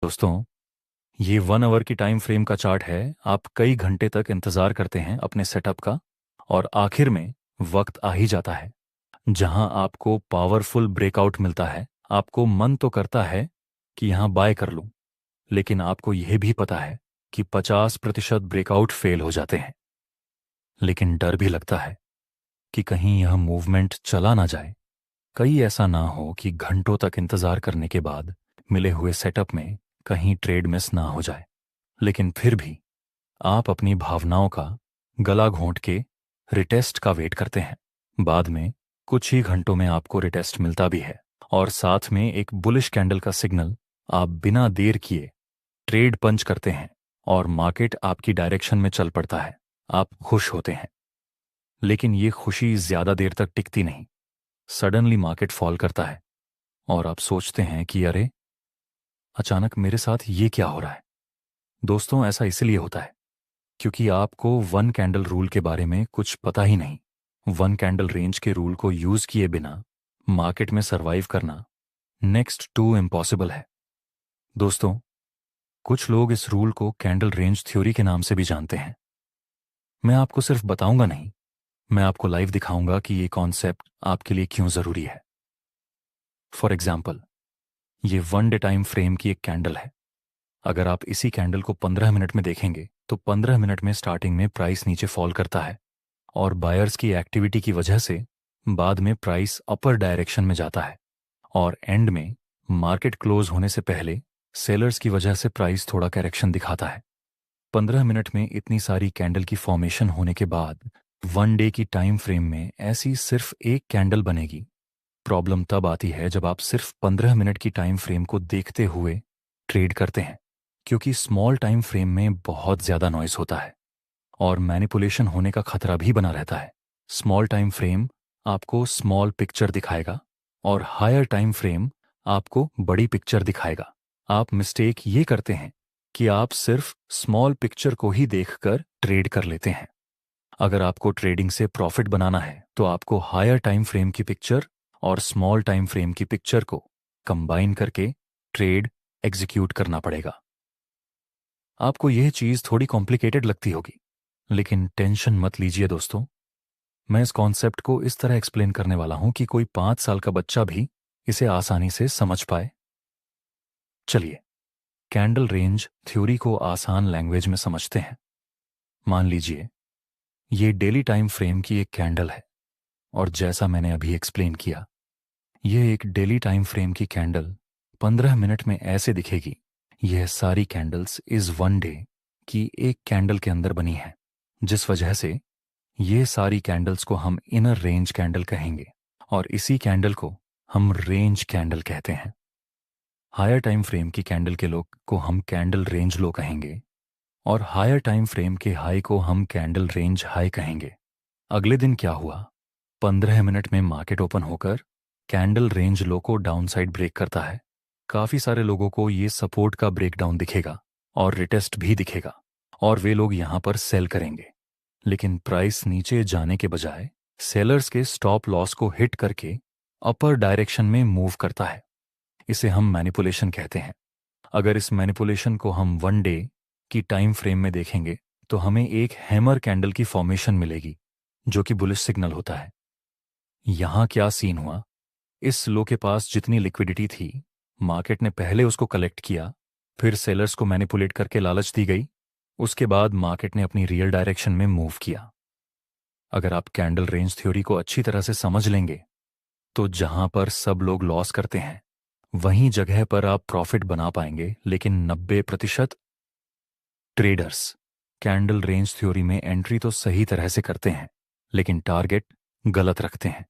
दोस्तों, ये 1 आवर की टाइम फ्रेम का चार्ट है। आप कई घंटे तक इंतज़ार करते हैं अपने सेटअप का, और आखिर में वक्त आ ही जाता है जहां आपको पावरफुल ब्रेकआउट मिलता है। आपको मन तो करता है कि यहां बाय कर लूं, लेकिन आपको यह भी पता है कि 50% ब्रेकआउट फेल हो जाते हैं। लेकिन डर भी लगता है कि कहीं यह मूवमेंट चला ना जाए। कहीं ऐसा ना हो कि घंटों तक इंतज़ार करने के बाद मिले हुए सेटअप में कहीं ट्रेड मिस ना हो जाए। लेकिन फिर भी आप अपनी भावनाओं का गला घोंट के रिटेस्ट का वेट करते हैं। बाद में कुछ ही घंटों में आपको रिटेस्ट मिलता भी है, और साथ में एक बुलिश कैंडल का सिग्नल। आप बिना देर किए ट्रेड पंच करते हैं और मार्केट आपकी डायरेक्शन में चल पड़ता है। आप खुश होते हैं, लेकिन ये खुशी ज्यादा देर तक टिकती नहीं। सडनली मार्केट फॉल करता है और आप सोचते हैं कि अरे, अचानक मेरे साथ ये क्या हो रहा है। दोस्तों, ऐसा इसलिए होता है क्योंकि आपको वन कैंडल रूल के बारे में कुछ पता ही नहीं। वन कैंडल रेंज के रूल को यूज किए बिना मार्केट में सरवाइव करना नेक्स्ट टू इम्पॉसिबल है। दोस्तों, कुछ लोग इस रूल को कैंडल रेंज थ्योरी के नाम से भी जानते हैं। मैं आपको सिर्फ बताऊंगा नहीं, मैं आपको लाइव दिखाऊंगा कि ये कॉन्सेप्ट आपके लिए क्यों जरूरी है। फॉर एग्जाम्पल, ये 1 डे टाइम फ्रेम की एक कैंडल है। अगर आप इसी कैंडल को 15 मिनट में देखेंगे तो 15 मिनट में स्टार्टिंग में प्राइस नीचे फॉल करता है, और बायर्स की एक्टिविटी की वजह से बाद में प्राइस अपर डायरेक्शन में जाता है, और एंड में मार्केट क्लोज होने से पहले सेलर्स की वजह से प्राइस थोड़ा करेक्शन दिखाता है। 15 मिनट में इतनी सारी कैंडल की फॉर्मेशन होने के बाद 1 डे की टाइम फ्रेम में ऐसी सिर्फ एक कैंडल बनेगी। प्रॉब्लम तब आती है जब आप सिर्फ 15 मिनट की टाइम फ्रेम को देखते हुए ट्रेड करते हैं, क्योंकि स्मॉल टाइम फ्रेम में बहुत ज्यादा नॉइस होता है और मैनिपुलेशन होने का खतरा भी बना रहता है। स्मॉल टाइम फ्रेम आपको स्मॉल पिक्चर दिखाएगा, और हायर टाइम फ्रेम आपको बड़ी पिक्चर दिखाएगा। आप मिस्टेक ये करते हैं कि आप सिर्फ स्मॉल पिक्चर को ही देखकर ट्रेड कर लेते हैं। अगर आपको ट्रेडिंग से प्रॉफिट बनाना है तो आपको हायर टाइम फ्रेम की पिक्चर और स्मॉल टाइम फ्रेम की पिक्चर को कंबाइन करके ट्रेड एग्जीक्यूट करना पड़ेगा। आपको यह चीज थोड़ी कॉम्प्लिकेटेड लगती होगी, लेकिन टेंशन मत लीजिए दोस्तों। मैं इस कॉन्सेप्ट को इस तरह एक्सप्लेन करने वाला हूं कि कोई 5 साल का बच्चा भी इसे आसानी से समझ पाए। चलिए, कैंडल रेंज थ्योरी को आसान लैंग्वेज में समझते हैं। मान लीजिए ये डेली टाइम फ्रेम की एक कैंडल है, और जैसा मैंने अभी एक्सप्लेन किया, यह एक डेली टाइम फ्रेम की कैंडल 15 मिनट में ऐसे दिखेगी। यह सारी कैंडल्स इस 1 डे की एक कैंडल के अंदर बनी है, जिस वजह से ये सारी कैंडल्स को हम इनर रेंज कैंडल कहेंगे, और इसी कैंडल को हम रेंज कैंडल कहते हैं। हायर टाइम फ्रेम की कैंडल के लो को हम कैंडल रेंज लो कहेंगे, और हायर टाइम फ्रेम के हाई को हम कैंडल रेंज हाई कहेंगे। अगले दिन क्या हुआ? 15 मिनट में मार्केट ओपन होकर कैंडल रेंज लो को डाउनसाइड ब्रेक करता है। काफी सारे लोगों को ये सपोर्ट का ब्रेकडाउन दिखेगा और रिटेस्ट भी दिखेगा, और वे लोग यहां पर सेल करेंगे। लेकिन प्राइस नीचे जाने के बजाय सेलर्स के स्टॉप लॉस को हिट करके अपर डायरेक्शन में मूव करता है। इसे हम मैनिपुलेशन कहते हैं। अगर इस मैनिपुलेशन को हम 1 डे की टाइम फ्रेम में देखेंगे तो हमें एक हैमर कैंडल की फॉर्मेशन मिलेगी, जो कि बुलिश सिग्नल होता है। यहां क्या सीन हुआ? इस लो के पास जितनी लिक्विडिटी थी, मार्केट ने पहले उसको कलेक्ट किया, फिर सेलर्स को मैनिपुलेट करके लालच दी गई, उसके बाद मार्केट ने अपनी रियल डायरेक्शन में मूव किया। अगर आप कैंडल रेंज थ्योरी को अच्छी तरह से समझ लेंगे तो जहां पर सब लोग लॉस करते हैं वहीं जगह पर आप प्रॉफिट बना पाएंगे। लेकिन 90% ट्रेडर्स कैंडल रेंज थ्योरी में एंट्री तो सही तरह से करते हैं, लेकिन टारगेट गलत रखते हैं।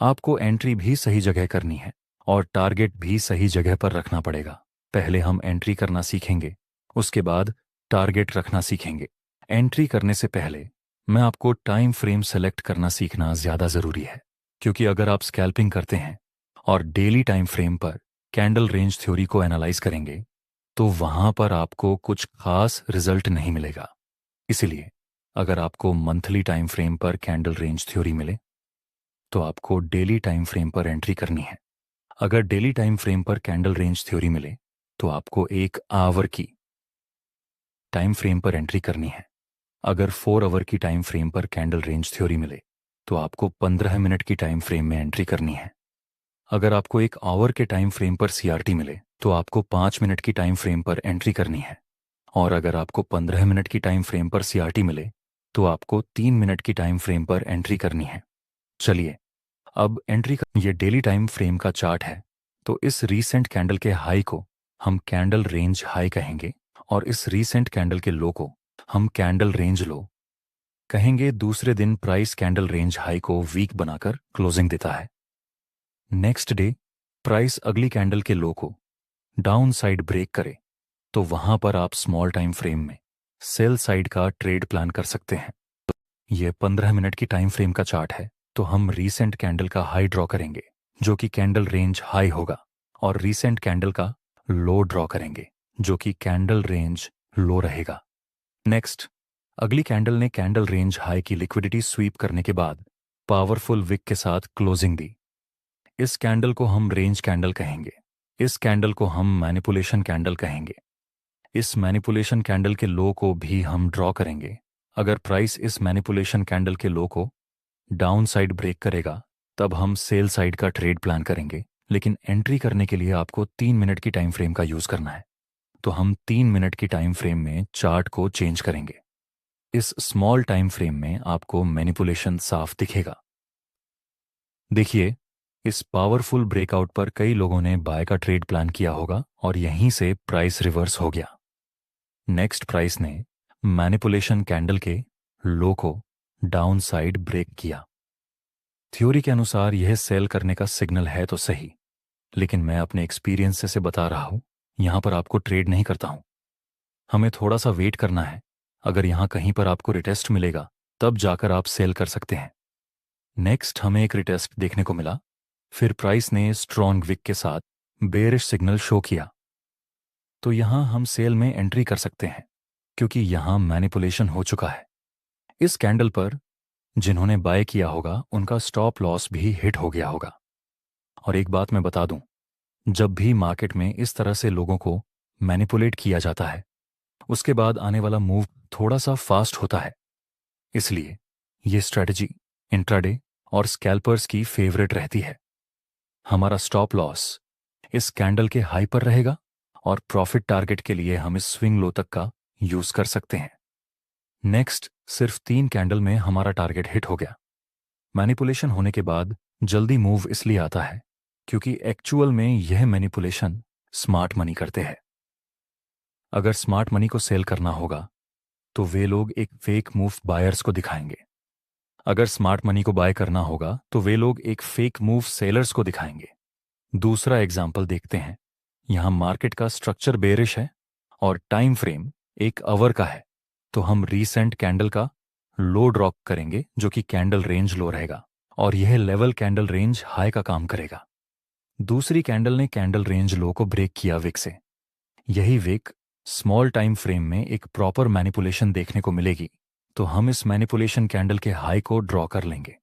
आपको एंट्री भी सही जगह करनी है और टारगेट भी सही जगह पर रखना पड़ेगा। पहले हम एंट्री करना सीखेंगे, उसके बाद टारगेट रखना सीखेंगे। एंट्री करने से पहले मैं आपको टाइम फ्रेम सेलेक्ट करना सीखना ज्यादा जरूरी है, क्योंकि अगर आप स्कैल्पिंग करते हैं और डेली टाइम फ्रेम पर कैंडल रेंज थ्योरी को एनालाइज करेंगे तो वहां पर आपको कुछ खास रिजल्ट नहीं मिलेगा। इसलिए अगर आपको मंथली टाइम फ्रेम पर कैंडल रेंज थ्योरी मिले तो आपको डेली टाइम फ्रेम पर एंट्री करनी है। अगर डेली टाइम फ्रेम पर कैंडल रेंज थ्योरी मिले तो आपको 1 आवर की टाइम फ्रेम पर एंट्री करनी है। अगर 4 आवर की टाइम फ्रेम पर कैंडल रेंज थ्योरी मिले तो आपको 15 मिनट की टाइम फ्रेम में एंट्री करनी है। अगर आपको 1 आवर के टाइम फ्रेम पर सीआरटी मिले तो आपको 5 मिनट की टाइम फ्रेम पर एंट्री करनी है। और अगर आपको 15 मिनट की टाइम फ्रेम पर सीआरटी मिले तो आपको 3 मिनट की टाइम फ्रेम पर एंट्री करनी है। चलिए अब एंट्री का ये डेली टाइम फ्रेम का चार्ट है। तो इस रीसेंट कैंडल के हाई को हम कैंडल रेंज हाई कहेंगे और इस रीसेंट कैंडल के लो को हम कैंडल रेंज लो कहेंगे। दूसरे दिन प्राइस कैंडल रेंज हाई को वीक बनाकर क्लोजिंग देता है। नेक्स्ट डे प्राइस अगली कैंडल के लो को डाउन साइड ब्रेक करे तो वहां पर आप स्मॉल टाइम फ्रेम में सेल साइड का ट्रेड प्लान कर सकते हैं। यह 15 मिनट की टाइम फ्रेम का चार्ट है। तो हम रीसेंट कैंडल का हाई ड्रॉ करेंगे जो कि कैंडल रेंज हाई होगा और रीसेंट कैंडल का लो ड्रॉ करेंगे जो कि कैंडल रेंज लो रहेगा। नेक्स्ट अगली कैंडल ने कैंडल रेंज हाई की लिक्विडिटी स्वीप करने के बाद पावरफुल विक के साथ क्लोजिंग दी। इस कैंडल को हम रेंज कैंडल कहेंगे। इस कैंडल को हम मैनिपुलेशन कैंडल कहेंगे। इस मैनिपुलेशन कैंडल के लो को भी हम ड्रॉ करेंगे। अगर प्राइस इस मैनिपुलेशन कैंडल के लो को डाउन साइड ब्रेक करेगा तब हम सेल साइड का ट्रेड प्लान करेंगे, लेकिन एंट्री करने के लिए आपको 3 मिनट की टाइम फ्रेम का यूज करना है। तो हम 3 मिनट की टाइम फ्रेम में चार्ट को चेंज करेंगे। इस स्मॉल टाइम फ्रेम में आपको मैनिपुलेशन साफ दिखेगा। देखिए इस पावरफुल ब्रेकआउट पर कई लोगों ने बाय का ट्रेड प्लान किया होगा और यहीं से प्राइस रिवर्स हो गया। नेक्स्ट प्राइस ने मैनिपुलेशन कैंडल के लो को डाउन साइड ब्रेक किया। थ्योरी के अनुसार यह सेल करने का सिग्नल है तो सही, लेकिन मैं अपने एक्सपीरियंस से बता रहा हूं, यहां पर आपको ट्रेड नहीं करता हूं। हमें थोड़ा सा वेट करना है। अगर यहां कहीं पर आपको रिटेस्ट मिलेगा तब जाकर आप सेल कर सकते हैं। नेक्स्ट हमें एक रिटेस्ट देखने को मिला। फिर प्राइस ने स्ट्रॉन्ग विक के साथ बेरिश सिग्नल शो किया। तो यहां हम सेल में एंट्री कर सकते हैं क्योंकि यहां मैनिपुलेशन हो चुका है। इस कैंडल पर जिन्होंने बाय किया होगा उनका स्टॉप लॉस भी हिट हो गया होगा। और एक बात मैं बता दूं, जब भी मार्केट में इस तरह से लोगों को मैनिपुलेट किया जाता है उसके बाद आने वाला मूव थोड़ा सा फास्ट होता है। इसलिए ये स्ट्रेटजी इंट्राडे और स्कैल्पर्स की फेवरेट रहती है। हमारा स्टॉप लॉस इस कैंडल के हाई पर रहेगा और प्रॉफिट टारगेट के लिए हम इस स्विंग लो तक का यूज कर सकते हैं। नेक्स्ट सिर्फ 3 कैंडल में हमारा टारगेट हिट हो गया। मैनिपुलेशन होने के बाद जल्दी मूव इसलिए आता है क्योंकि एक्चुअल में यह मैनिपुलेशन स्मार्ट मनी करते हैं। अगर स्मार्ट मनी को सेल करना होगा तो वे लोग एक फेक मूव बायर्स को दिखाएंगे। अगर स्मार्ट मनी को बाय करना होगा तो वे लोग एक फेक मूव सेलर्स को दिखाएंगे। दूसरा एग्जाम्पल देखते हैं। यहां मार्केट का स्ट्रक्चर बेरिश है और टाइम फ्रेम 1 आवर का है। तो हम रीसेंट कैंडल का लो ड्रॉप करेंगे जो कि कैंडल रेंज लो रहेगा और यह लेवल कैंडल रेंज हाई का काम करेगा। दूसरी कैंडल ने कैंडल रेंज लो को ब्रेक किया विक से। यही विक स्मॉल टाइम फ्रेम में एक प्रॉपर मैनिपुलेशन देखने को मिलेगी। तो हम इस मैनिपुलेशन कैंडल के हाई को ड्रॉ कर लेंगे।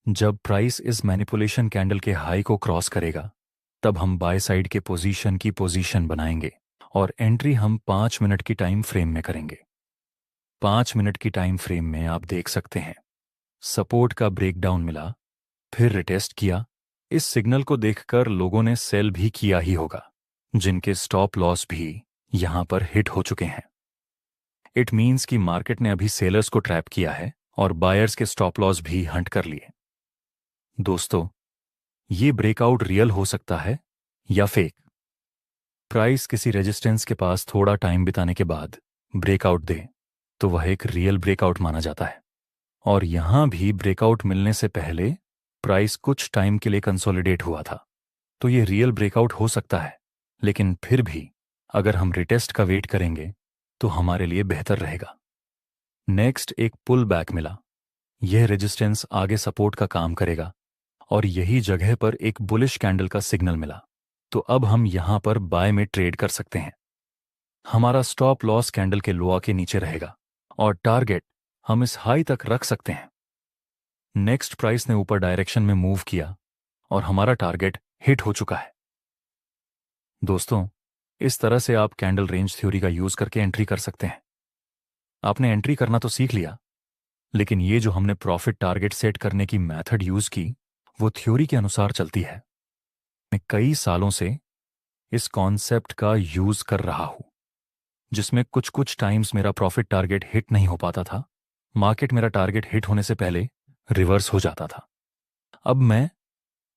जब प्राइस इस मैनिपुलेशन कैंडल के हाई को क्रॉस करेगा तब हम बाय साइड के पोजीशन की पोजीशन बनाएंगे और एंट्री हम 5 मिनट की टाइम फ्रेम में करेंगे। 5 मिनट की टाइम फ्रेम में आप देख सकते हैं सपोर्ट का ब्रेकडाउन मिला, फिर रिटेस्ट किया। इस सिग्नल को देखकर लोगों ने सेल भी किया ही होगा, जिनके स्टॉप लॉस भी यहां पर हिट हो चुके हैं। इट मीन्स कि मार्केट ने अभी सेलर्स को ट्रैप किया है और बायर्स के स्टॉप लॉस भी हंट कर लिए। दोस्तों, ये ब्रेकआउट रियल हो सकता है या फेक। प्राइस किसी रेजिस्टेंस के पास थोड़ा टाइम बिताने के बाद ब्रेकआउट दे तो वह एक रियल ब्रेकआउट माना जाता है। और यहां भी ब्रेकआउट मिलने से पहले प्राइस कुछ टाइम के लिए कंसोलिडेट हुआ था। तो ये रियल ब्रेकआउट हो सकता है, लेकिन फिर भी अगर हम रिटेस्ट का वेट करेंगे तो हमारे लिए बेहतर रहेगा। नेक्स्ट एक पुल बैक मिला। यह रेजिस्टेंस आगे सपोर्ट का काम करेगा और यही जगह पर एक बुलिश कैंडल का सिग्नल मिला। तो अब हम यहां पर बाय में ट्रेड कर सकते हैं। हमारा स्टॉप लॉस कैंडल के लोआ के नीचे रहेगा और टारगेट हम इस हाई तक रख सकते हैं। नेक्स्ट प्राइस ने ऊपर डायरेक्शन में मूव किया और हमारा टारगेट हिट हो चुका है। दोस्तों, इस तरह से आप कैंडल रेंज थ्योरी का यूज करके एंट्री कर सकते हैं। आपने एंट्री करना तो सीख लिया, लेकिन ये जो हमने प्रॉफिट टारगेट सेट करने की मेथड यूज की, वो थ्योरी के अनुसार चलती है। मैं कई सालों से इस कॉन्सेप्ट का यूज कर रहा हूं, जिसमें कुछ कुछ टाइम्स मेरा प्रॉफिट टारगेट हिट नहीं हो पाता था। मार्केट मेरा टारगेट हिट होने से पहले रिवर्स हो जाता था। अब मैं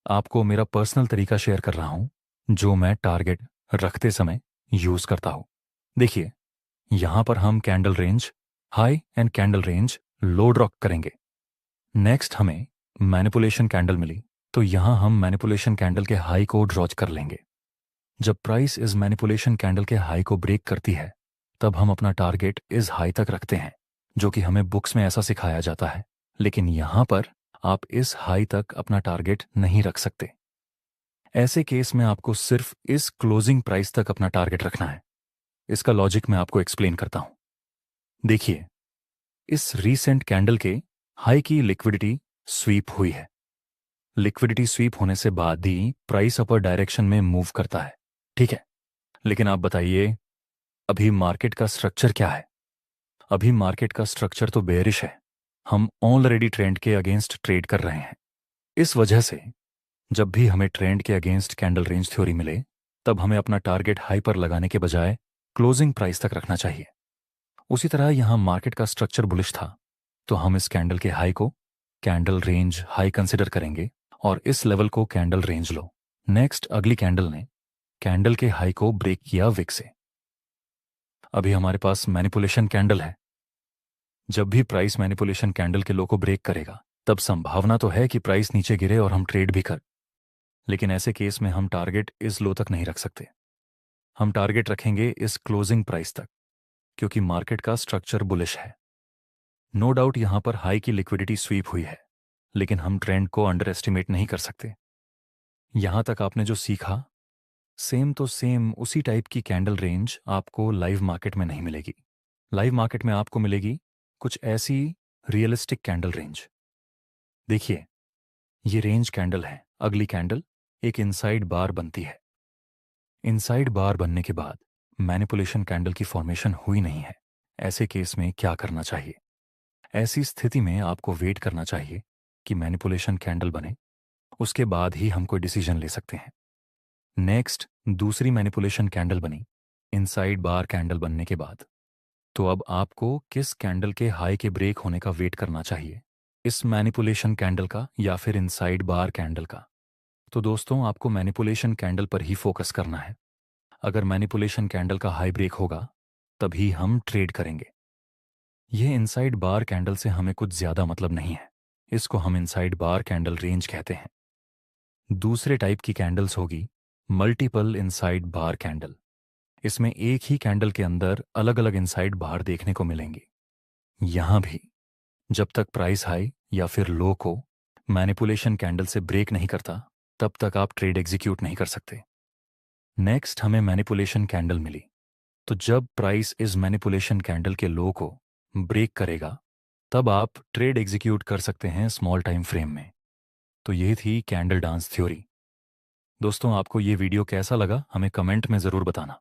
आपको मेरा पर्सनल तरीका शेयर कर रहा हूं, जो मैं टारगेट रखते समय यूज करता हूं। देखिए, यहां पर हम candle range high and candle range low draw करेंगे। नेक्स्ट हमें मैनिपुलेशन कैंडल मिली, तो यहां हम मैनिपुलेशन कैंडल के हाई को ड्रॉ कर लेंगे। जब प्राइस इस मैनिपुलेशन कैंडल के हाई को ब्रेक करती है, तब हम अपना टारगेट इस हाई तक रखते हैं, जो कि हमें बुक्स में ऐसा सिखाया जाता है। लेकिन यहां पर आप इस हाई तक अपना टारगेट नहीं रख सकते। ऐसे केस में आपको सिर्फ इस क्लोजिंग प्राइस तक अपना टारगेट रखना है। इसका लॉजिक मैं आपको एक्सप्लेन करता हूं। देखिए, इस रीसेंट कैंडल के हाई की लिक्विडिटी स्वीप हुई है। लिक्विडिटी स्वीप होने से बाद ही प्राइस अपर डायरेक्शन में मूव करता है, ठीक है। लेकिन आप बताइए, अभी मार्केट का स्ट्रक्चर क्या है? अभी मार्केट का स्ट्रक्चर तो बेयरिश है। हम ऑलरेडी ट्रेंड के अगेंस्ट ट्रेड कर रहे हैं। इस वजह से जब भी हमें ट्रेंड के अगेंस्ट कैंडल रेंज थ्योरी मिले, तब हमें अपना टारगेट हाई पर लगाने के बजाय क्लोजिंग प्राइस तक रखना चाहिए। उसी तरह यहां मार्केट का स्ट्रक्चर बुलिश था, तो हम इस कैंडल के हाई को कैंडल रेंज हाई कंसिडर करेंगे और इस लेवल को कैंडल रेंज लो। नेक्स्ट अगली कैंडल ने कैंडल के हाई को ब्रेक किया विक से। अभी हमारे पास मैनिपुलेशन कैंडल है। जब भी प्राइस मैनिपुलेशन कैंडल के लो को ब्रेक करेगा, तब संभावना तो है कि प्राइस नीचे गिरे और हम ट्रेड भी कर। लेकिन ऐसे केस में हम टारगेट इस लो तक नहीं रख सकते। हम टारगेट रखेंगे इस क्लोजिंग प्राइस तक, क्योंकि मार्केट का स्ट्रक्चर बुलिश है। नो डाउट यहां पर हाई की लिक्विडिटी स्वीप हुई है, लेकिन हम ट्रेंड को अंडर एस्टिमेट नहीं कर सकते। यहां तक आपने जो सीखा, सेम तो सेम उसी टाइप की कैंडल रेंज आपको लाइव मार्केट में नहीं मिलेगी। लाइव मार्केट में आपको मिलेगी कुछ ऐसी रियलिस्टिक कैंडल रेंज। देखिए, ये रेंज कैंडल है। अगली कैंडल एक इनसाइड बार बनती है। इनसाइड बार बनने के बाद मैनिपुलेशन कैंडल की फॉर्मेशन हुई नहीं है। ऐसे केस में क्या करना चाहिए? ऐसी स्थिति में आपको वेट करना चाहिए कि मैनिपुलेशन कैंडल बने, उसके बाद ही हम कोई डिसीजन ले सकते हैं। नेक्स्ट दूसरी मैनिपुलेशन कैंडल बनी इनसाइड बार कैंडल बनने के बाद, तो अब आपको किस कैंडल के हाई के ब्रेक होने का वेट करना चाहिए? इस मैनिपुलेशन कैंडल का या फिर इनसाइड बार कैंडल का? तो दोस्तों, आपको मैनिपुलेशन कैंडल पर ही फोकस करना है। अगर मैनिपुलेशन कैंडल का हाई ब्रेक होगा, तभी हम ट्रेड करेंगे। यह इनसाइड बार कैंडल से हमें कुछ ज्यादा मतलब नहीं है। इसको हम इनसाइड बार कैंडल रेंज कहते हैं। दूसरे टाइप की कैंडल्स होगी मल्टीपल इनसाइड बार कैंडल। इसमें एक ही कैंडल के अंदर अलग अलग इनसाइड बार देखने को मिलेंगी। यहां भी जब तक प्राइस हाई या फिर लो को मैनिपुलेशन कैंडल से ब्रेक नहीं करता, तब तक आप ट्रेड एग्जीक्यूट नहीं कर सकते। नेक्स्ट हमें मैनिपुलेशन कैंडल मिली, तो जब प्राइस इस मैनिपुलेशन कैंडल के लो को ब्रेक करेगा, तब आप ट्रेड एग्जीक्यूट कर सकते हैं स्मॉल टाइम फ्रेम में। तो ये थी कैंडल डांस थ्योरी। दोस्तों, आपको ये वीडियो कैसा लगा हमें कमेंट में ज़रूर बताना।